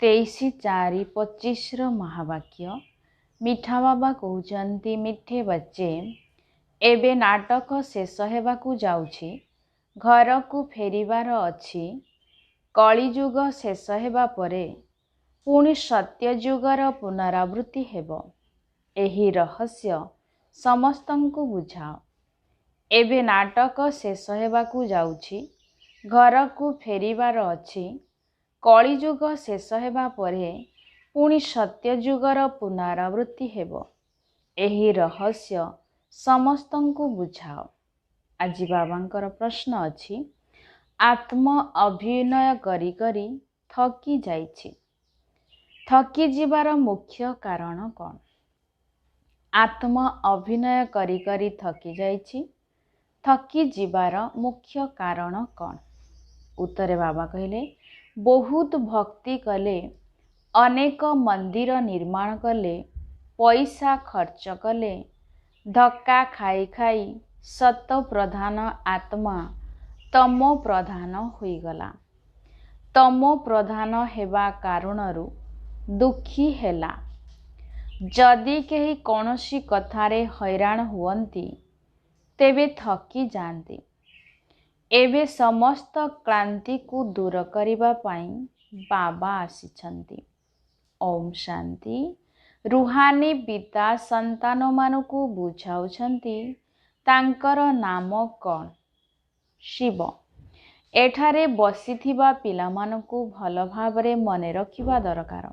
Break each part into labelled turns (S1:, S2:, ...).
S1: 23/4/25 महावाक्य मिठा बाबा कहउचंती मिठे बच्चे एबे नाटक शेष हेबाकू जाउछि घर को फेरिबार अछि कलिजुग शेष हेबा परे पुणी सत्यजुगर पुनरावृत्ति हेब एही रहस्य समस्तंकु बुझाओ। एबे नाटक शेष हेबाकू जाउछि घर को फेरिबार अछि कलिजुग शेष हेबा परे पुणी सत्यजुगर पुनरावृत्ति हेब एही रहस्य समस्तंकु बुझाओ। आज बाबांकर प्रश्न अछि आत्म अभिनय करी करी थकी जाइछि थकी जिबार मुख्य कारण कौन? आत्म अभिनय करी करी थकी जाइछि थकी जिबार मुख्य कारण कौन? उत्तरे बाबा कहले बहुत भक्ति कले अनेक मंदिर निर्माण कले पैसा खर्च कले धक्का खाई खाई सत प्रधान आत्मा तमो प्रधान होईगला। तमो प्रधान हेबा कारणरू दुखी हेला। जदि केही कौनसी कथारे हैरान हुअन्ति तेबे थकी जान्ति। एबे समस्त क्लांति को दूर करिबा पाई बाबा आसिछन्ति। ओम शांति। रुहानी पिता संतान मानकु बुझाउछन्ति तांकर नाम कौन? शिव। एठारे बसिथिबा पिलामानकु भल भावरे मने रखिबा दरकार।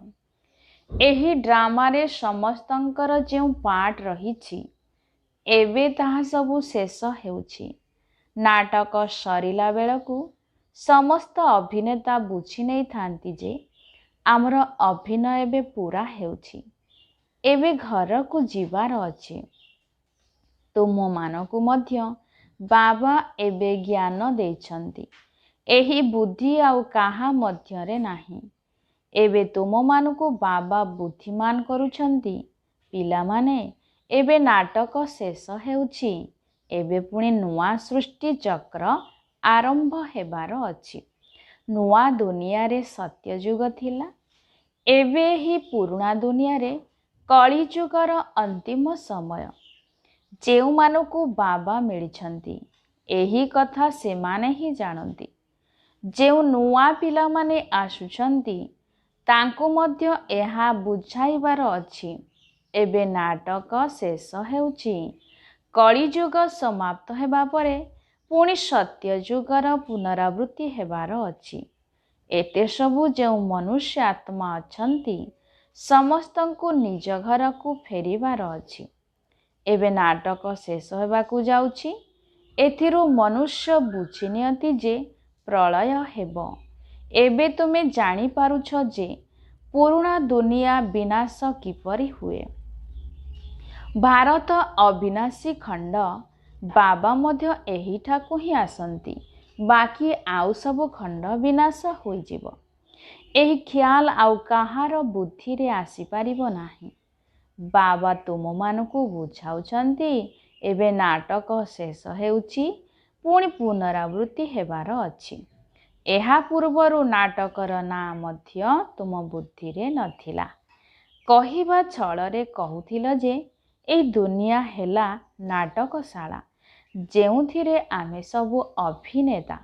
S1: एही ड्रामारे समस्तंकर जेउ पार्ट रहिछि एबे ताहा सबु शेष हेउछि। नाटक सरिला बेलकु समस्त अभिनेता बुझी नहीं थांती जे आमर अभिनय एबे पूरा हेउछि एबे घर को जीवार अछि। तुम मानकु मध्य बाबा एबे ज्ञान देइछन्ति एही बुद्धि आउ काहा मध्यरे नाही। एबे तुम मानकु बाबा बुद्धिमान करूछन्ति। पिला माने एबे नाटक शेष हेउछि एबे पुणी नुआ सृष्टि चक्र आरंभ हेबार अछि। नुआ दुनिया रे सत्यजुग थिला एबे ही पुरुणा दुनिया रे कलिजुगर अंतिम समय। जेउ मानकु बाबा मिलिछन्ति एही कथा से माने ही जानन्ति। जेउ नुआ पिला माने आसुछन्ति तांको मध्य एहा बुझाइबार अछि। एबे नाटक शेष हेउछि कलिजुग समाप्त हेबा परे पुणी सत्यजुगर पुनरावृत्ति हेबार अछि। एते सबु जेउ मनुष्य आत्मा अछन्ति समस्तंकु निज घर को फेरिबार अछि। एबे नाटक शेष हेबाकू जाउछि एथिरु मनुष्य बुझी नियति जे प्रलय हेब। एबे तुमे जानी पारुछ जे पुरुणा दुनिया विनाश किपरि हुए। भारत अविनाशी खंड बाबा मध्य एही ठाकु ही आसंती बाकी आउ सब खंड विनाश होई जिवो। एही ख्याल आउ काहार बुद्धि रे आसी पारिबो नाही। बाबा तुम मानकु बुझाउछन्ति एबे नाटक शेष हेउछि पुणी पुनरावृत्ति हेबार अछि। एहा पूर्वरु नाटकर ना मध्य तुम बुद्धि रे नथिला। कहिबा छଳରେ कहुथिल जे एई दुनिया हेला नाटकशाला जेउथिरे आमे सबु अभिनेता।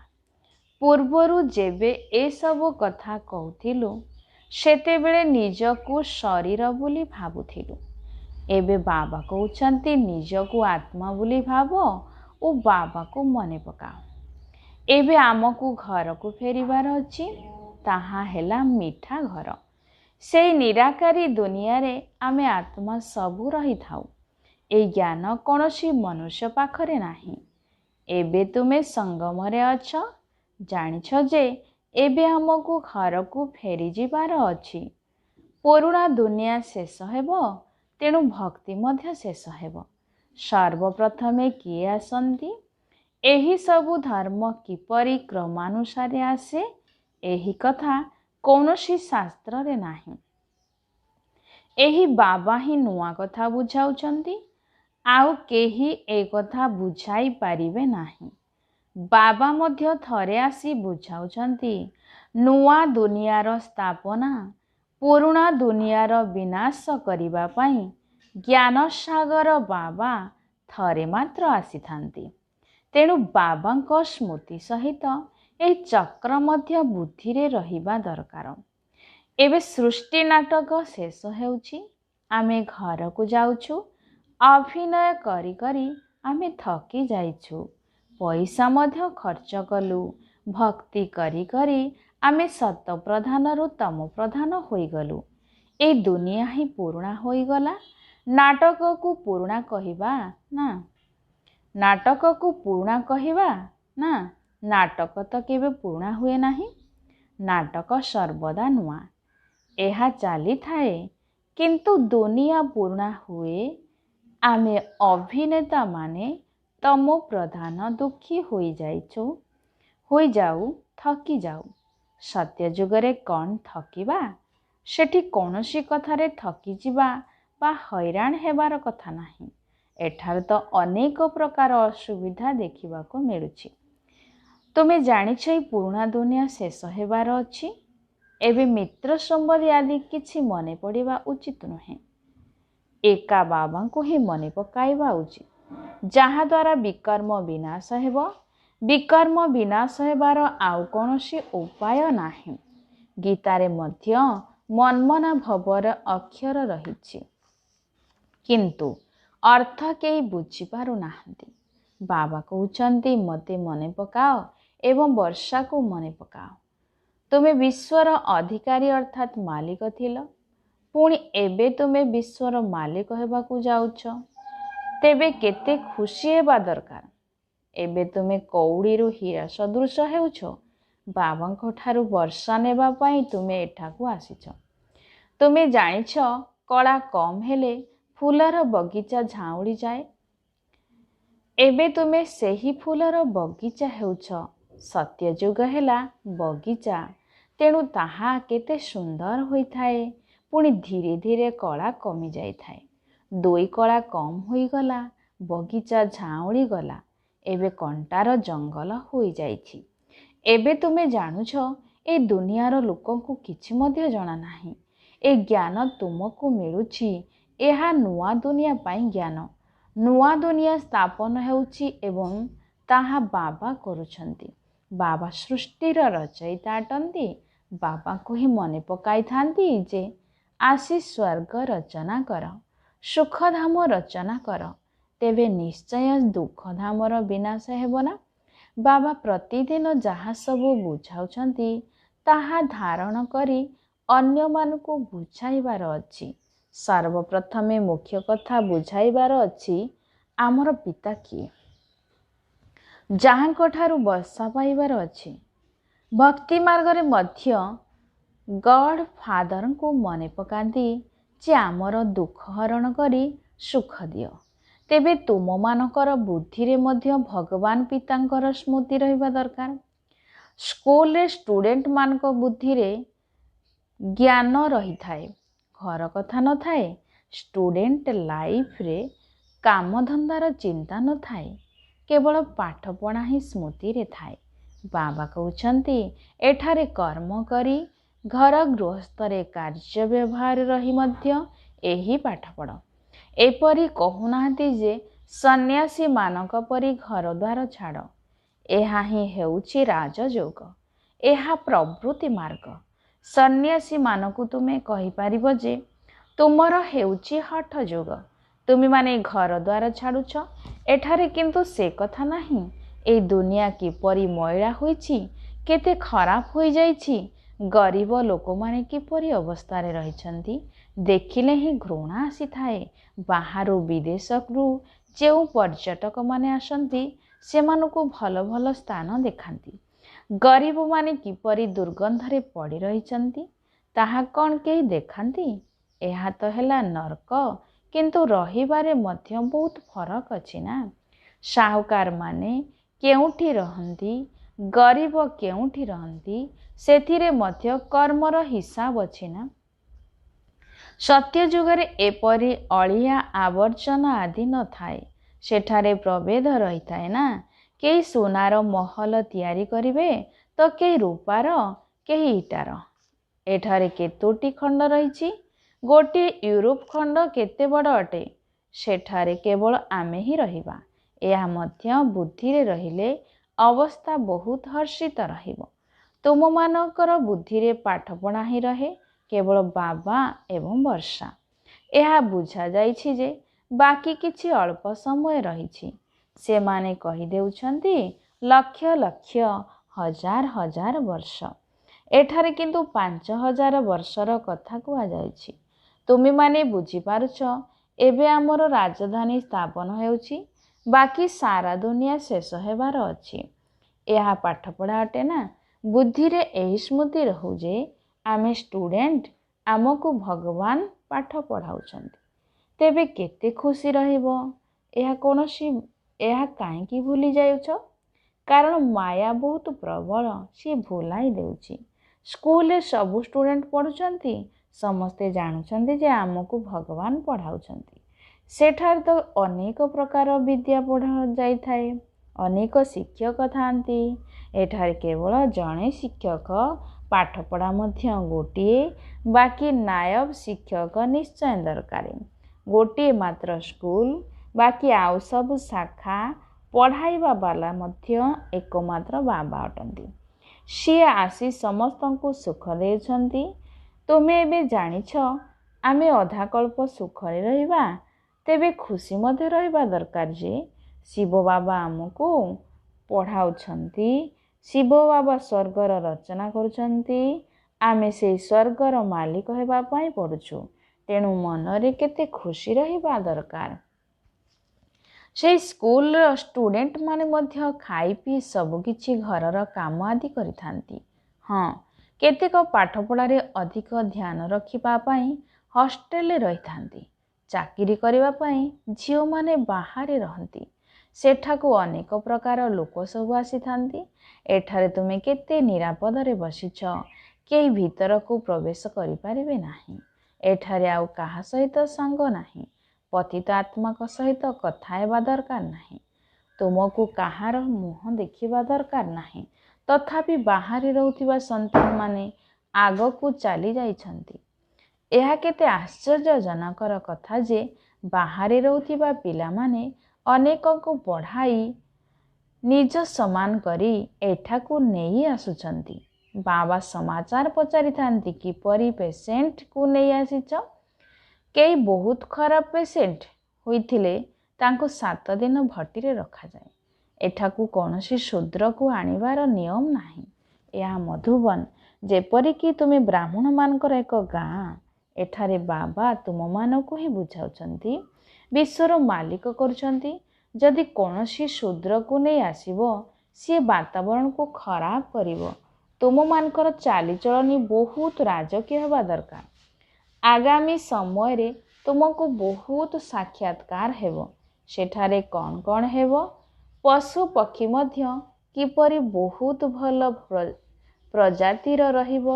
S1: पूर्वरु जेबे ए सबु कथा कहूथिलु सेतेबेले निजकु शरीर बोली भाबुथिलु। एबे बाबा कहउछन्ति निजकु आत्मा बोली भाबो ओ बाबा को मने पकाओ। एबे आमकु घर को फेरिबार अछि ताहा हेला मिठा घर। सेई निराकारी दुनिया रे आमे आत्मा सबु रही थाउ। ए ज्ञान कोनोसी मनुष्य पाखरे नाही। एबे तुमे संगमरे अछ जानिछ जे एबे हमकु घर को फेरी जिबार अछि। पुरुणा दुनिया शेष हेब तेणु भक्ति मध्य शेष हेब। सर्वप्रथमे किए आसंती एही सबु धर्म किपरि क्रमानुसारे आसे एही कथा कौनसी शास्त्र रे नाही। एही बाबा ही नुआ कथा बुझाउछन्ति आउ केही ए कथा बुझाई पारिबे नाही। बाबा मध्य थरे आसी बुझाउछन्ति नुआ दुनियार स्थापना ପୁରୁଣା ଦୁନିଆର ବିନାଶ କରିବା ପାଇଁ ଜ୍ଞାନସାଗର ବାବା ଥରେ ମାତ୍ର ଆସିଥାନ୍ତି। ତେଣୁ ବାବାଙ୍କ ସ୍ମୃତି ସହିତ ଏହି ଚକ୍ର ମଧ୍ୟ ବୁଦ୍ଧିରେ ରହିବା ଦରକାର। ଏବେ ସୃଷ୍ଟି ନାଟକ ଶେଷ ହେଉଛି। ଆମେ ଘରକୁ ଯାଉଛୁ। ଅଭିନୟ କରି କରି ଆମେ ଥକି ଯାଇଛୁ। ପଇସା ମଧ୍ୟ ଖର୍ଚ୍ଚ କଲୁ। ଭକ୍ତି କରି କରି ଆମେ ସତ ପ୍ରଧାନରୁ ତମ ପ୍ରଧାନ ହୋଇଗଲୁ। ଏ ଦୁନିଆ ହିଁ ପୁରୁଣା ହୋଇଗଲା। ନାଟକକୁ ପୁରୁଣା କହିବା ନା? ନାଟକକୁ ପୁରୁଣା କହିବା ନା? ନାଟକ ତ କେବେ ପୁରୁଣା ହୁଏ ନାହିଁ। ନାଟକ ସର୍ବଦା ନୂଆ। ଏହା ଚାଲିଥାଏ। କିନ୍ତୁ ଦୁନିଆ ପୁରୁଣା ହୁଏ। ଆମେ ଅଭିନେତାମାନେ ତମ ପ୍ରଧାନ ଦୁଃଖୀ ହୋଇଯାଉ, ଥକି ଯାଉ। ସତ୍ୟ ଯୁଗରେ କ'ଣ ଥକିବା? ସେଠି କୌଣସି କଥାରେ ଥକିଯିବା ବା ହଇରାଣ ହେବାର କଥା ନାହିଁ। ଏଠାରେ ତ ଅନେକ ପ୍ରକାର ଅସୁବିଧା ଦେଖିବାକୁ ମିଳୁଛି। ତୁମେ ଜାଣିଛ ଏହି ପୁରୁଣା ଦୁନିଆ ଶେଷ ହେବାର ଅଛି। ଏବେ ମିତ୍ର ସମ୍ବନ୍ଧୀ ଆଦି କିଛି ମନେ ପଡ଼ିବା ଉଚିତ ନୁହେଁ। ଏକା ବାବାଙ୍କୁ ହିଁ ମନେ ପକାଇବା ଉଚିତ, ଯାହାଦ୍ୱାରା ବିକର୍ମ ବିନାଶ ହେବ। ବିକର୍ମ ବିନାଶ ହେବାର ଆଉ କୌଣସି ଉପାୟ ନାହିଁ। ଗୀତାରେ ମଧ୍ୟ ମନ୍ମନା ଭବର ଅକ୍ଷର ରହିଛି, କିନ୍ତୁ ଅର୍ଥ କେହି ବୁଝିପାରୁନାହାନ୍ତି। ବାବା କହୁଛନ୍ତି, ମୋତେ ମନେ ପକାଅ ଏବଂ ବର୍ଷାକୁ ମନେ ପକାଅ। ତୁମେ ବିଶ୍ୱର ଅଧିକାରୀ ଅର୍ଥାତ୍ ମାଲିକ ଥିଲ। ପୁଣି ଏବେ ତୁମେ ବିଶ୍ୱର ମାଲିକ ହେବାକୁ ଯାଉଛ। ତେବେ କେତେ ଖୁସି ହେବା ଦରକାର। ଏବେ ତୁମେ କଉଡ଼ିରୁ ହୀରା ସଦୃଶ ହେଉଛ। ବାବାଙ୍କ ଠାରୁ ବର୍ଷା ନେବା ପାଇଁ ତୁମେ ଏଠାକୁ ଆସିଛ। ତୁମେ ଜାଣିଛ, କଳା କମ୍ ହେଲେ ଫୁଲର ବଗିଚା ଝାଉଁଳି ଯାଏ। ଏବେ ତୁମେ ସେହି ଫୁଲର ବଗିଚା ହେଉଛ। ସତ୍ୟଯୁଗ ହେଲା ବଗିଚା। ତେଣୁ ତାହା କେତେ ସୁନ୍ଦର ହୋଇଥାଏ। ପୁଣି ଧୀରେ ଧୀରେ କଳା କମି ଯାଇଥାଏ। 2 କଳା କମ୍ ହୋଇଗଲା। ବଗିଚା ଝାଉଁଳି ଗଲା। ଏବେ କଣ୍ଟାର ଜଙ୍ଗଲ ହୋଇଯାଇଛି। ଏବେ ତୁମେ ଜାଣୁଛ, ଏ ଦୁନିଆର ଲୋକଙ୍କୁ କିଛି ମଧ୍ୟ ଜଣା ନାହିଁ। ଏ ଜ୍ଞାନ ତୁମକୁ ମିଳୁଛି। ଏହା ନୂଆ ଦୁନିଆ ପାଇଁ ଜ୍ଞାନ। ନୂଆ ଦୁନିଆ ସ୍ଥାପନ ହେଉଛି ଏବଂ ତାହା ବାବା କରୁଛନ୍ତି। ବାବା ସୃଷ୍ଟିର ରଚୟିତା ଅଟନ୍ତି। ବାବାଙ୍କୁ ହିଁ ମନେ ପକାଇଥାନ୍ତି ଯେ ଆସି ସ୍ୱର୍ଗ ରଚନା କର, ସୁଖଧାମ ରଚନା କର। ତେବେ ନିଶ୍ଚୟ ଦୁଃଖଧାମର ବିନାଶ ହେବ ନା? ବାବା ପ୍ରତିଦିନ ଯାହା ସବୁ ବୁଝାଉଛନ୍ତି ତାହା ଧାରଣ କରି ଅନ୍ୟମାନଙ୍କୁ ବୁଝାଇବାର ଅଛି। ସର୍ବପ୍ରଥମେ ମୁଖ୍ୟ କଥା ବୁଝାଇବାର ଅଛି, ଆମର ପିତା କିଏ, ଯାହାଙ୍କ ଠାରୁ ବର୍ଷା ପାଇବାର ଅଛି। ଭକ୍ତି ମାର୍ଗରେ ମଧ୍ୟ ଗଡ୍ ଫାଦରଙ୍କୁ ମନେ ପକାନ୍ତି ଯେ ଆମର ଦୁଃଖ ହରଣ କରି ସୁଖ ଦିଅ। ତେବେ ତୁମମାନଙ୍କର ବୁଦ୍ଧିରେ ମଧ୍ୟ ଭଗବାନ ପିତାଙ୍କର ସ୍ମୃତି ରହିବା ଦରକାର। ସ୍କୁଲରେ ଷ୍ଟୁଡେଣ୍ଟମାନଙ୍କ ବୁଦ୍ଧିରେ ଜ୍ଞାନ ରହିଥାଏ, ଘର କଥା ନଥାଏ। ଷ୍ଟୁଡେଣ୍ଟ ଲାଇଫରେ କାମଧନ୍ଦାର ଚିନ୍ତା ନଥାଏ, କେବଳ ପାଠପଢ଼ା ହିଁ ସ୍ମୃତିରେ ଥାଏ। ବାବା କହୁଛନ୍ତି, ଏଠାରେ କର୍ମ କରି ଘର ଗୃହସ୍ଥରେ କାର୍ଯ୍ୟ ବ୍ୟବହାର ରହି ମଧ୍ୟ ଏହି ପାଠ ପଢ଼। ଏପରି କହୁନାହାନ୍ତି ଯେ ସନ୍ନ୍ୟାସୀମାନଙ୍କ ପରି ଘରଦ୍ୱାର ଛାଡ଼। ଏହା ହିଁ ହେଉଛି ରାଜଯୋଗ। ଏହା ପ୍ରବୃତ୍ତି ମାର୍ଗ। ସନ୍ନ୍ୟାସୀମାନଙ୍କୁ ତୁମେ କହିପାରିବ ଯେ ତୁମର ହେଉଛି ହଠ ଯୋଗ। ତୁମେମାନେ ଘରଦ୍ୱାର ଛାଡ଼ୁଛ। ଏଠାରେ କିନ୍ତୁ ସେ କଥା ନାହିଁ। ଏହି ଦୁନିଆ କିପରି ମଇଳା ହୋଇଛି, କେତେ ଖରାପ ହୋଇଯାଇଛି, ଗରିବ ଲୋକମାନେ କିପରି ଅବସ୍ଥାରେ ରହିଛନ୍ତି, ଦେଖିଲେ ହିଁ ଘୃଣା ଆସିଥାଏ। ବାହାରୁ ବିଦେଶରୁ ଯେଉଁ ପର୍ଯ୍ୟଟକମାନେ ଆସନ୍ତି, ସେମାନଙ୍କୁ ଭଲ ଭଲ ସ୍ଥାନ ଦେଖାନ୍ତି। ଗରିବମାନେ କିପରି ଦୁର୍ଗନ୍ଧରେ ପଡ଼ି ରହିଛନ୍ତି, ତାହା କ'ଣ କେହି ଦେଖାନ୍ତି? ଏହା ତ ହେଲା ନର୍କ। କିନ୍ତୁ ରହିବାରେ ମଧ୍ୟ ବହୁତ ଫରକ ଅଛି ନା। ସାହୁକାରମାନେ କେଉଁଠି ରହନ୍ତି, ଗରିବ କେଉଁଠି ରହନ୍ତି, ସେଥିରେ ମଧ୍ୟ କର୍ମର ହିସାବ ଅଛି ନା। ସତ୍ୟ ଯୁଗରେ ଏପରି ଅଳିଆ ଆବର୍ଜନା ଆଦି ନଥାଏ। ସେଠାରେ ପ୍ରଭେଦ ରହିଥାଏ ନା। କେହି ସୁନାର ମହଲ ତିଆରି କରିବେ ତ କେହି ରୂପାର, କେହି ଇଟାର। ଏଠାରେ କେତୋଟି ଖଣ୍ଡ ରହିଛି? ଗୋଟିଏ ୟୁରୋପ ଖଣ୍ଡ କେତେ ବଡ଼ ଅଟେ? ସେଠାରେ କେବଳ ଆମେ ହିଁ ରହିବା। ଏହା ମଧ୍ୟ ବୁଦ୍ଧିରେ ରହିଲେ ଅବସ୍ଥା ବହୁତ ହର୍ଷିତ ରହିବ। ତୁମମାନଙ୍କର ବୁଦ୍ଧିରେ ପାଠପଢ଼ା ହିଁ ରହେ, କେବଳ ବାବା ଏବଂ ବର୍ଷା। ଏହା ବୁଝାଯାଇଛି ଯେ ବାକି କିଛି ଅଳ୍ପ ସମୟ ରହିଛି। ସେମାନେ କହିଦେଉଛନ୍ତି ଲକ୍ଷ ଲକ୍ଷ, ହଜାର ହଜାର ବର୍ଷ। ଏଠାରେ କିନ୍ତୁ 5000 ବର୍ଷର କଥା କୁହାଯାଇଛି। ତୁମେମାନେ ବୁଝିପାରୁଛ, ଏବେ ଆମର ରାଜଧାନୀ ସ୍ଥାପନ ହେଉଛି, ବାକି ସାରା ଦୁନିଆ ଶେଷ ହେବାର ଅଛି। ଏହା ପାଠପଢ଼ା ଅଟେ ନା? ବୁଦ୍ଧିରେ ଏହି ସ୍ମୃତି ରହୁ ଯେ ଆମେ ଷ୍ଟୁଡେଣ୍ଟ, ଆମକୁ ଭଗବାନ ପାଠ ପଢ଼ାଉଛନ୍ତି। ତେବେ କେତେ ଖୁସି ରହିବ? ଏହା କାହିଁକି ଭୁଲି ଯାଉଛ? କାରଣ ମାୟା ବହୁତ ପ୍ରବଳ, ସିଏ ଭୁଲାଇ ଦେଉଛି। ସ୍କୁଲରେ ସବୁ ଷ୍ଟୁଡେଣ୍ଟ ପଢ଼ୁଛନ୍ତି, ସମସ୍ତେ ଜାଣୁଛନ୍ତି ଯେ ଆମକୁ ଭଗବାନ ପଢ଼ାଉଛନ୍ତି। ସେଠାରେ ତ ଅନେକ ପ୍ରକାର ବିଦ୍ୟା ପଢ଼ାଯାଇଥାଏ, ଅନେକ ଶିକ୍ଷକ ଥାଆନ୍ତି। ଏଠାରେ କେବଳ ଜଣେ ଶିକ୍ଷକ, ପାଠପଢ଼ା ମଧ୍ୟ ଗୋଟିଏ, ବାକି ନାୟବ ଶିକ୍ଷକ ନିଶ୍ଚୟ ଦରକାର। ଗୋଟିଏ ମାତ୍ର ସ୍କୁଲ, ବାକି ଆଉ ସବୁ ଶାଖା ପଢ଼ାଇବା ବାଲା ମଧ୍ୟ ଏକମାତ୍ର ବାବା ଅଟନ୍ତି। ସିଏ ଆସି ସମସ୍ତଙ୍କୁ ସୁଖ ଦେଉଛନ୍ତି। ତୁମେ ଏବେ ଜାଣିଛ ଆମେ ଅଧାକଳ୍ପ ସୁଖରେ ରହିବା, ତେବେ ଖୁସି ମଧ୍ୟ ରହିବା ଦରକାର ଯେ ଶିବ ବାବା ଆମକୁ ପଢ଼ାଉଛନ୍ତି। ଶିବ ବାବା ସ୍ୱର୍ଗର ରଚନା କରୁଛନ୍ତି, ଆମେ ସେହି ସ୍ୱର୍ଗର ମାଲିକ ହେବା ପାଇଁ ପଢ଼ୁଛୁ। ତେଣୁ ମନରେ କେତେ ଖୁସି ରହିବା ଦରକାର। ସେହି ସ୍କୁଲର ଷ୍ଟୁଡେଣ୍ଟମାନେ ମଧ୍ୟ ଖାଇ ପିଇ ସବୁକିଛି ଘରର କାମ ଆଦି କରିଥାନ୍ତି। ହଁ, କେତେକ ପାଠପଢ଼ାରେ ଅଧିକ ଧ୍ୟାନ ରଖିବା ପାଇଁ ହଷ୍ଟେଲରେ ରହିଥାନ୍ତି। ଚାକିରି କରିବା ପାଇଁ ଝିଅମାନେ ବାହାରେ ରହନ୍ତି। ସେଠାକୁ ଅନେକ ପ୍ରକାର ଲୋକ ସବୁ ଆସିଥାନ୍ତି। ଏଠାରେ ତୁମେ କେତେ ନିରାପଦରେ ବସିଛ, କେହି ଭିତରକୁ ପ୍ରବେଶ କରିପାରିବେ ନାହିଁ। ଏଠାରେ ଆଉ କାହା ସହିତ ସାଙ୍ଗ ନାହିଁ, ପତିତ ଆତ୍ମାଙ୍କ ସହିତ କଥା ହେବା ଦରକାର ନାହିଁ, ତୁମକୁ କାହାର ମୁହଁ ଦେଖିବା ଦରକାର ନାହିଁ। ତଥାପି ବାହାରେ ରହୁଥିବା ସନ୍ତାନମାନେ ଆଗକୁ ଚାଲି ଯାଇଛନ୍ତି। ଏହା କେତେ ଆଶ୍ଚର୍ଯ୍ୟଜନକର କଥା ଯେ ବାହାରେ ରହୁଥିବା ପିଲାମାନେ ଅନେକଙ୍କୁ ପଢ଼ାଇ ନିଜ ସମାନ କରି ଏଠାକୁ ନେଇ ଆସୁଛନ୍ତି। ବାବା ସମାଚାର ପଚାରିଥାନ୍ତି, କିପରି ପେସେଣ୍ଟକୁ ନେଇ ଆସିଛ? କେହି ବହୁତ ଖରାପ ପେସେଣ୍ଟ ହୋଇଥିଲେ ତାଙ୍କୁ 7 ଦିନ ଭଟିରେ ରଖାଯାଏ। ଏଠାକୁ କୌଣସି ଶୂଦ୍ରକୁ ଆଣିବାର ନିୟମ ନାହିଁ। ଏହା ମଧୁବନ, ଯେପରିକି ତୁମେ ବ୍ରାହ୍ମଣମାନଙ୍କର ଏକ ଗାଁ। ଏଠାରେ ବାବା ତୁମମାନଙ୍କୁ ହିଁ ବୁଝାଉଛନ୍ତି, ବିଶ୍ୱର ମାଲିକ କରୁଛନ୍ତି। ଯଦି କୌଣସି ଶୂଦ୍ରକୁ ନେଇ ଆସିବ, ସିଏ ବାତାବରଣକୁ ଖରାପ କରିବ। ତୁମମାନଙ୍କର ଚାଲିଚଳନି ବହୁତ ରାଜକୀୟ ହେବା ଦରକାର। ଆଗାମୀ ସମୟରେ ତୁମକୁ ବହୁତ ସାକ୍ଷାତକାର ହେବ। ସେଠାରେ କ'ଣ କ'ଣ ହେବ? ପଶୁ ପକ୍ଷୀ ମଧ୍ୟ କିପରି ବହୁତ ଭଲ ପ୍ରଜାତିର ରହିବ,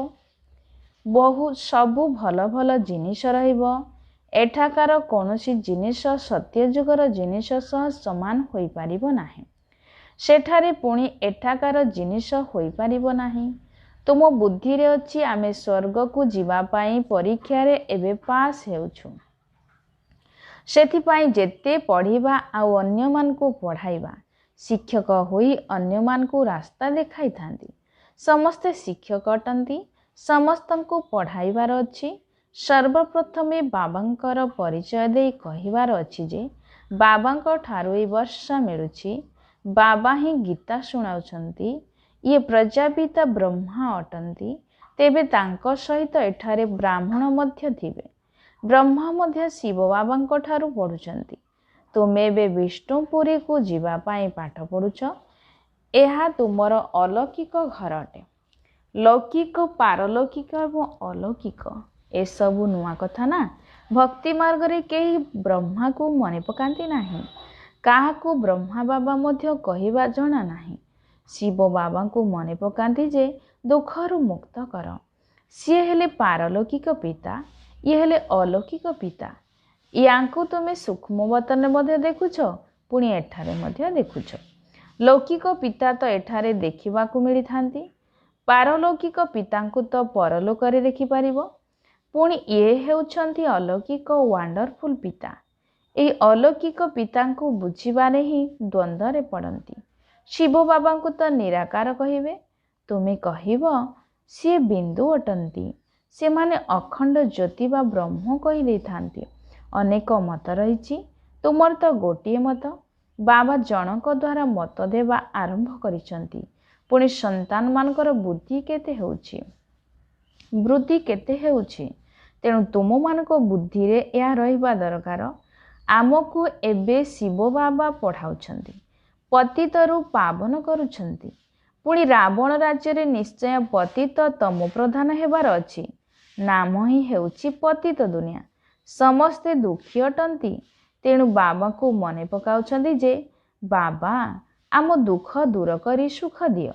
S1: ସବୁ ଭଲ ଭଲ ଜିନିଷ ରହିବ। ଏଠାକାର କୌଣସି ଜିନିଷ ସତ୍ୟଯୁଗର ଜିନିଷ ସହ ସମାନ ହୋଇପାରିବ ନାହିଁ। ସେଠାରେ ପୁଣି ଏଠାକାର ଜିନିଷ ହୋଇପାରିବ ନାହିଁ। ତୁମ ବୁଦ୍ଧିରେ ଅଛି ଆମେ ସ୍ୱର୍ଗକୁ ଯିବା ପାଇଁ ପରୀକ୍ଷାରେ ଏବେ ପାସ୍ ହେଉଛୁ। ସେଥିପାଇଁ ଯେତେ ପଢ଼ିବା ଆଉ ଅନ୍ୟମାନଙ୍କୁ ପଢ଼ାଇବା। ଶିକ୍ଷକ ହୋଇ ଅନ୍ୟମାନଙ୍କୁ ରାସ୍ତା ଦେଖାଇଥାନ୍ତି। ସମସ୍ତେ ଶିକ୍ଷକ ଅଟନ୍ତି, ସମସ୍ତଙ୍କୁ ପଢ଼ାଇବାର ଅଛି। ସର୍ବପ୍ରଥମେ ବାବାଙ୍କର ପରିଚୟ ଦେଇ କହିବାର ଅଛି ଯେ ବାବାଙ୍କ ଠାରୁ ଏହି ବର୍ଷା ମିଳୁଛି। ବାବା ହିଁ ଗୀତା ଶୁଣାଉଛନ୍ତି। ଇଏ ପ୍ରଜାପିତା ବ୍ରହ୍ମା ଅଟନ୍ତି। ତେବେ ତାଙ୍କ ସହିତ ଏଠାରେ ବ୍ରାହ୍ମଣ ମଧ୍ୟ ଥିବେ। ବ୍ରହ୍ମା ମଧ୍ୟ ଶିବ ବାବାଙ୍କ ଠାରୁ ପଢ଼ୁଛନ୍ତି। ତୁମେ ଏବେ ବିଷ୍ଣୁପୁରୀକୁ ଯିବା ପାଇଁ ପାଠ ପଢ଼ୁଛ। ଏହା ତୁମର ଅଲୌକିକ ଘର ଅଟେ। ଲୌକିକ, ପାରଲୌକିକ ଏବଂ ଅଲୌକିକ ଏସବୁ ନୂଆ କଥା ନା। ଭକ୍ତି ମାର୍ଗରେ କେହି ବ୍ରହ୍ମାକୁ ମନେ ପକାନ୍ତି ନାହିଁ। କାହାକୁ ବ୍ରହ୍ମା ବାବା ମଧ୍ୟ କହିବା ଜଣା ନାହିଁ। ଶିବ ବାବାଙ୍କୁ ମନେ ପକାନ୍ତି ଯେ ଦୁଃଖରୁ ମୁକ୍ତ କର। ସିଏ ହେଲେ ପାରଲୌକିକ ପିତା, ଇଏ ହେଲେ ଅଲୌକିକ ପିତା। ୟାଙ୍କୁ ତୁମେ ସୂକ୍ଷ୍ମବତନରେ ମଧ୍ୟ ଦେଖୁଛ, ପୁଣି ଏଠାରେ ମଧ୍ୟ ଦେଖୁଛ। ଲୌକିକ ପିତା ତ ଏଠାରେ ଦେଖିବାକୁ ମିଳିଥାନ୍ତି। ପାରଲୌକିକ ପିତାଙ୍କୁ ତ ପରଲୋକରେ ଦେଖିପାରିବ, ପୁଣି ଇଏ ହେଉଛନ୍ତି ଅଲୌକିକ ୱାଣ୍ଡରଫୁଲ୍ ପିତା। ଏହି ଅଲୌକିକ ପିତାଙ୍କୁ ବୁଝିବାରେ ହିଁ ଦ୍ୱନ୍ଦ୍ୱରେ ପଡ଼ନ୍ତି। ଶିବ ବାବାଙ୍କୁ ତ ନିରାକାର କହିବେ, ତୁମେ କହିବ ସିଏ ବିନ୍ଦୁ ଅଟନ୍ତି, ସେମାନେ ଅଖଣ୍ଡ ଜ୍ୟୋତି ବା ବ୍ରହ୍ମ କହିଦେଇଥାନ୍ତି। ଅନେକ ମତ ରହିଛି, ତୁମର ତ ଗୋଟିଏ ମତ। ବାବା ଜଣଙ୍କ ଦ୍ୱାରା ମତ ଦେବା ଆରମ୍ଭ କରିଛନ୍ତି। ପୁଣି ସନ୍ତାନମାନଙ୍କର ବୃଦ୍ଧି କେତେ ହେଉଛି, ତେଣୁ ତୁମମାନଙ୍କ ବୁଦ୍ଧିରେ ଏହା ରହିବା ଦରକାର। ଆମକୁ ଏବେ ଶିବ ବାବା ପଢ଼ାଉଛନ୍ତି, ପତିତରୁ ପାବନ କରୁଛନ୍ତି। ପୁଣି ରାବଣ ରାଜ୍ୟରେ ନିଶ୍ଚୟ ପତିତ ତମ ପ୍ରଧାନ ହେବାର ଅଛି। ନାମ ହିଁ ହେଉଛି ପତିତ ଦୁନିଆ। ସମସ୍ତେ ଦୁଃଖୀ ଅଟନ୍ତି। ତେଣୁ ବାବାଙ୍କୁ ମନେ ପକାଉଛନ୍ତି ଯେ, ବାବା ଆମ ଦୁଃଖ ଦୂର କରି ସୁଖ ଦିଅ।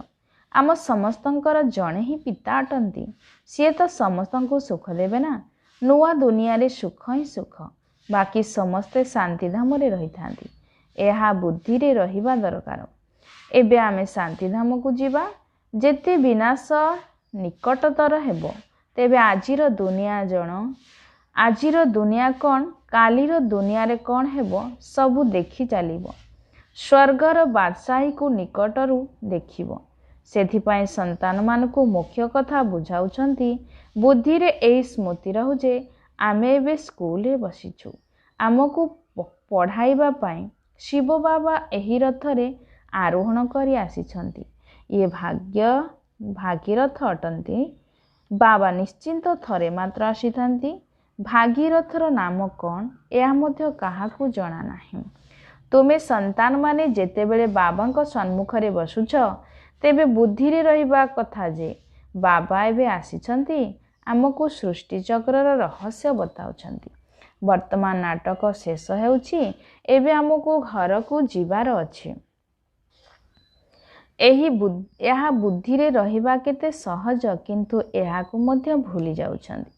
S1: ଆମ ସମସ୍ତଙ୍କର ଜଣେ ହିଁ ପିତା ଅଟନ୍ତି। ସିଏ ତ ସମସ୍ତଙ୍କୁ ସୁଖ ଦେବେ ନା। ନୂଆ ଦୁନିଆରେ ସୁଖ ହିଁ ସୁଖ, ବାକି ସମସ୍ତେ ଶାନ୍ତିଧାମରେ ରହିଥାନ୍ତି। ଏହା ବୁଦ୍ଧିରେ ରହିବା ଦରକାର। ଏବେ ଆମେ ଶାନ୍ତିଧାମକୁ ଯିବା। ଯେତେ ବିନାଶ ନିକଟତର ହେବ, ତେବେ ଆଜିର ଦୁନିଆ କ'ଣ, କାଲିର ଦୁନିଆରେ କ'ଣ ହେବ, ସବୁ ଦେଖି ଚାଲିବ। ସ୍ୱର୍ଗର ବାଦଶାହୀକୁ ନିକଟରୁ ଦେଖିବ। ସେଥିପାଇଁ ସନ୍ତାନମାନଙ୍କୁ ମୁଖ୍ୟ କଥା ବୁଝାଉଛନ୍ତି। ବୁଦ୍ଧିରେ ଏହି ସ୍ମୃତି ରହୁ ଯେ ଆମେ ଏବେ ସ୍କୁଲରେ ବସିଛୁ। ଆମକୁ ପଢ଼ାଇବା ପାଇଁ ଶିବ ବାବା ଏହି ରଥରେ ଆରୋହଣ କରି ଆସିଛନ୍ତି। ଇଏ ଭାଗୀରଥ ଅଟନ୍ତି। ବାବା ନିଶ୍ଚିନ୍ତ ଥରେ ମାତ୍ର ଆସିଥାନ୍ତି। ଭାଗୀରଥର ନାମ କ'ଣ, ଏହା ମଧ୍ୟ କାହାକୁ ଜଣା ନାହିଁ। ତୁମେ ସନ୍ତାନମାନେ ଯେତେବେଳେ ବାବାଙ୍କ ସମ୍ମୁଖରେ ବସୁଛ, ତେବେ ବୁଦ୍ଧିରେ ରହିବା କଥା ଯେ ବାବା ଏବେ ଆସିଛନ୍ତି, ଆମକୁ ସୃଷ୍ଟିଚକ୍ରର ରହସ୍ୟ ବତାଉଛନ୍ତି। ବର୍ତ୍ତମାନ ନାଟକ ଶେଷ ହେଉଛି। ଏବେ ଆମକୁ ଘରକୁ ଯିବାର ଅଛି। ଏହା ବୁଦ୍ଧିରେ ରହିବା କେତେ ସହଜ, କିନ୍ତୁ ଏହାକୁ ମଧ୍ୟ ଭୁଲି ଯାଉଛନ୍ତି।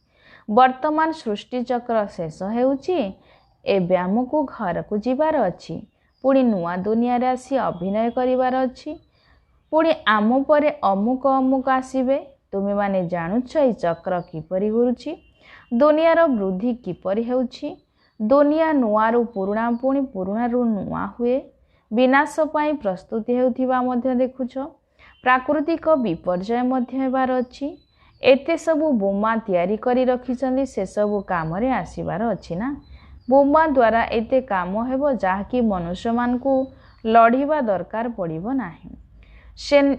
S1: ବର୍ତ୍ତମାନ ସୃଷ୍ଟିଚକ୍ର ଶେଷ ହେଉଛି। ଏବେ ଆମକୁ ଘରକୁ ଯିବାର ଅଛି। ପୁଣି ନୂଆ ଦୁନିଆରେ ଆସି ଅଭିନୟ କରିବାର ଅଛି। ପୁଣି ଆମ ପରେ ଅମୁକ ଆସିବେ। ତୁମେମାନେ ଜାଣୁଛ ଏହି ଚକ୍ର କିପରି ଘୁରୁଛି, ଦୁନିଆର ବୃଦ୍ଧି କିପରି ହେଉଛି। ଦୁନିଆ ନୂଆରୁ ପୁରୁଣା, ପୁଣି ପୁରୁଣାରୁ ନୂଆ ହୁଏ। ବିନାଶ ପାଇଁ ପ୍ରସ୍ତୁତି ହେଉଥିବା ମଧ୍ୟ ଦେଖୁଛ। ପ୍ରାକୃତିକ ବିପର୍ଯ୍ୟୟ ମଧ୍ୟ ହେବାର ଅଛି। ଏତେ ସବୁ ବୋମା ତିଆରି କରି ରଖିଛନ୍ତି, ସେସବୁ କାମରେ ଆସିବାର ଅଛି ନା। ବୋମା ଦ୍ୱାରା ଏତେ କାମ ହେବ ଯାହାକି ମନୁଷ୍ୟମାନଙ୍କୁ ଲଢ଼ିବା ଦରକାର ପଡ଼ିବ ନାହିଁ।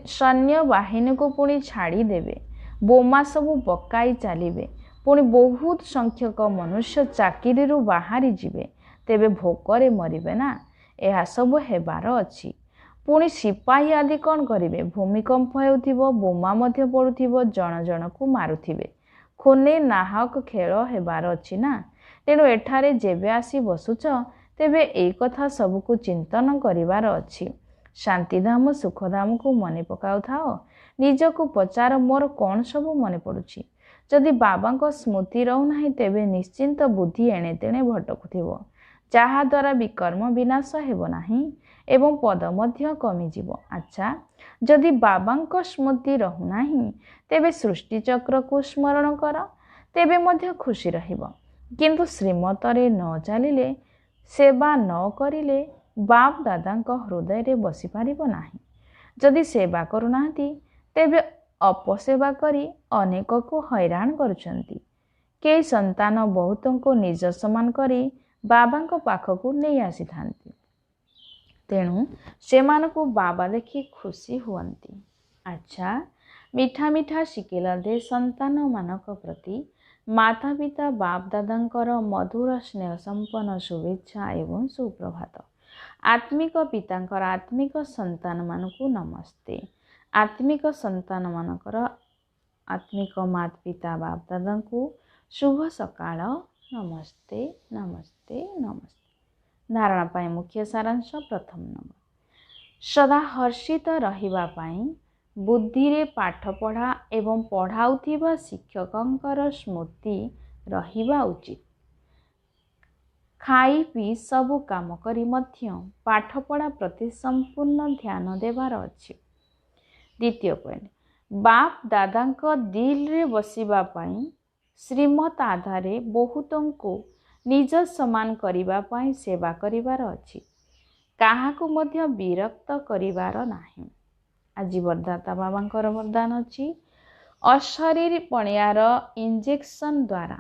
S1: ସୈନ୍ୟବାହିନୀକୁ ପୁଣି ଛାଡ଼ିଦେବେ। ବୋମା ସବୁ ପକାଇ ଚାଲିବେ। ପୁଣି ବହୁତ ସଂଖ୍ୟକ ମନୁଷ୍ୟ ଚାକିରିରୁ ବାହାରି ଯିବେ। ତେବେ ଭୋକରେ ମରିବେ ନା। ଏହା ସବୁ ହେବାର ଅଛି। ପୁଣି ସିପାହୀ ଆଦି କ'ଣ କରିବେ? ଭୂମିକମ୍ପ ହେଉଥିବ, ବୋମା ମଧ୍ୟ ପଡ଼ୁଥିବ, ଜଣ ଜଣକୁ ମାରୁଥିବେ। ଖୁନେ ନାହକ ଖେଳ ହେବାର ଅଛି ନା। ତେଣୁ ଏଠାରେ ଯେବେ ଆସି ବସୁଛ, ତେବେ ଏହି କଥା ସବୁକୁ ଚିନ୍ତନ କରିବାର ଅଛି। ଶାନ୍ତିଧାମ ସୁଖଧାମକୁ ମନେ ପକାଉଥାଅ। ନିଜକୁ ପଚାର, ମୋର କ'ଣ ସବୁ ମନେ ପଡ଼ୁଛି? ଯଦି ବାବାଙ୍କ ସ୍ମୃତି ରହୁନାହିଁ, ତେବେ ନିଶ୍ଚିନ୍ତ ବୁଦ୍ଧି ଏଣେ ତେଣେ ଭଟକୁଥିବ, ଯାହାଦ୍ୱାରା ବିକର୍ମ ବିନାଶ ହେବ ନାହିଁ ଏବଂ ପଦ ମଧ୍ୟ କମିଯିବ। ଆଚ୍ଛା, ଯଦି ବାବାଙ୍କ ସ୍ମୃତି ରହୁନାହିଁ, ତେବେ ସୃଷ୍ଟିଚକ୍ରକୁ ସ୍ମରଣ କର, ତେବେ ମଧ୍ୟ ଖୁସି ରହିବ। କିନ୍ତୁ ଶ୍ରୀମତରେ ନ ଚାଲିଲେ, ସେବା ନ କରିଲେ ବାପ ଦାଦାଙ୍କ ହୃଦୟରେ ବସିପାରିବ ନାହିଁ। ଯଦି ସେବା କରୁନାହାନ୍ତି, ତେବେ ଅପସେବା କରି ଅନେକକୁ ହଇରାଣ କରୁଛନ୍ତି। କେହି ସନ୍ତାନ ବହୁତଙ୍କୁ ନିଜ ସମାନ କରି ବାବାଙ୍କ ପାଖକୁ ନେଇ ଆସିଥାନ୍ତି। ତେଣୁ ସେମାନଙ୍କୁ ବାବା ଦେଖି ଖୁସି ହୁଅନ୍ତି। ଆଚ୍ଛା, ମିଠା ମିଠା ଶିକିଲଦେ ସନ୍ତାନମାନଙ୍କ ପ୍ରତି ମାତା ପିତା ବାପ ଦାଦାଙ୍କର ମଧୁର ସ୍ନେହ ସମ୍ପନ୍ନ ଶୁଭେଚ୍ଛା ଏବଂ ସୁପ୍ରଭାତ। ଆତ୍ମିକ ପିତାଙ୍କର ଆତ୍ମିକ ସନ୍ତାନମାନଙ୍କୁ ନମସ୍ତେ। ଆତ୍ମିକ ସନ୍ତାନମାନଙ୍କର ଆତ୍ମିକ ମାତା ପିତା ବାପ ଦାଦାଙ୍କୁ ଶୁଭ ସକାଳ। ନମସ୍ତେ ନମସ୍ତେ ନମସ୍ତେ। ଧାରଣା ପାଇଁ ମୁଖ୍ୟ ସାରାଂଶ। ପ୍ରଥମ ନମ୍ବର, ସଦା ହର୍ଷିତ ରହିବା ପାଇଁ ବୁଦ୍ଧିରେ ପାଠପଢ଼ା ଏବଂ ପଢ଼ାଉଥିବା ଶିକ୍ଷକଙ୍କର ସ୍ମୃତି ରହିବା ଉଚିତ। ଖାଇ ପିଇ ସବୁ କାମ କରି ମଧ୍ୟ ପାଠପଢ଼ା ପ୍ରତି ସମ୍ପୂର୍ଣ୍ଣ ଧ୍ୟାନ ଦେବାର ଅଛି। ଦ୍ୱିତୀୟ ପଏଣ୍ଟ, ବାପ ଦାଦାଙ୍କ ଦିଲରେ ବସିବା ପାଇଁ ଶ୍ରୀମତ ଆଧାରେ ବହୁତଙ୍କୁ ନିଜ ସମାନ କରିବା ପାଇଁ ସେବା କରିବାର ଅଛି। କାହାକୁ ମଧ୍ୟ ବିରକ୍ତ କରିବାର ନାହିଁ। ଆଜି ବରଦାତା ବାବାଙ୍କର ବରଦାନ ଅଛି, ଅଶରୀରୀ ପଣିଆର ଇଞ୍ଜେକ୍ସନ ଦ୍ୱାରା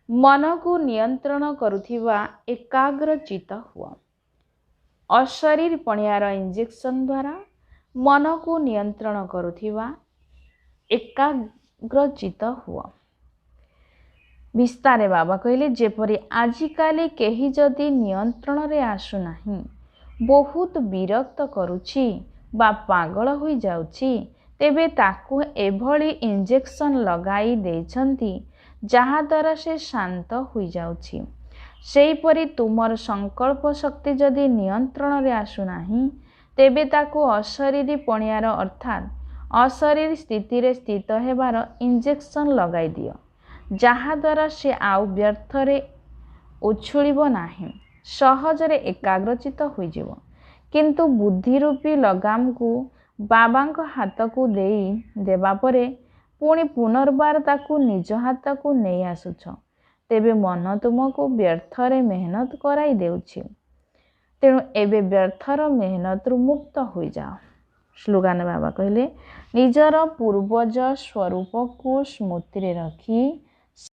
S1: ମନକୁ ନିୟନ୍ତ୍ରଣ କରୁଥିବା ଏକାଗ୍ରଚିତ ହୁଅ। ଅଶରୀରୀ ପଣିଆର ଇଞ୍ଜେକ୍ସନ ଦ୍ୱାରା ମନକୁ ନିୟନ୍ତ୍ରଣ କରୁଥିବା ଏକାଗ୍ରଚିତ ହୁଅ। ବିସ୍ତାରେ ବାବା କହିଲେ, ଯେପରି ଆଜିକାଲି କେହି ଯଦି ନିୟନ୍ତ୍ରଣରେ ଆସୁନାହିଁ, ବହୁତ ବିରକ୍ତ କରୁଛି ବା ପାଗଳ ହୋଇଯାଉଛି, ତେବେ ତାକୁ ଏଭଳି ଇଞ୍ଜେକ୍ସନ ଲଗାଇ ଦେଇଛନ୍ତି ଯାହାଦ୍ୱାରା ସେ ଶାନ୍ତ ହୋଇଯାଉଛି। ସେହିପରି ତୁମର ସଂକଳ୍ପ ଶକ୍ତି ଯଦି ନିୟନ୍ତ୍ରଣରେ ଆସୁନାହିଁ, ତେବେ ତାକୁ ଅଶରୀରୀ ପଣିଆର ଅର୍ଥାତ୍ ଅଶରୀରୀ ସ୍ଥିତିରେ ସ୍ଥିତ ହେବାର ଇଞ୍ଜେକ୍ସନ ଲଗାଇ ଦିଅ, ଯାହାଦ୍ୱାରା ସେ ଆଉ ବ୍ୟର୍ଥରେ ଉଛୁଳିବ ନାହିଁ, ସହଜରେ ଏକାଗ୍ରଚିତ ହୋଇଯିବ। କିନ୍ତୁ ବୁଦ୍ଧିରୂପୀ ଲଗାମକୁ ବାବାଙ୍କ ହାତକୁ ଦେଇ ଦେବା ପରେ ପୁଣି ପୁନର୍ବାର ତାକୁ ନିଜ ହାତକୁ ନେଇ ଆସୁଛ, ତେବେ ମନ ତୁମକୁ ବ୍ୟର୍ଥରେ ମେହନତ କରାଇ ଦେଉଛି। ତେଣୁ ଏବେ ବ୍ୟର୍ଥର ମେହନତରୁ ମୁକ୍ତ ହୋଇଯାଅ। ସ୍ଲୋଗାନ ବାବା କହିଲେ, ନିଜର ପୂର୍ବଜ ସ୍ୱରୂପକୁ ସ୍ମୃତିରେ ରଖି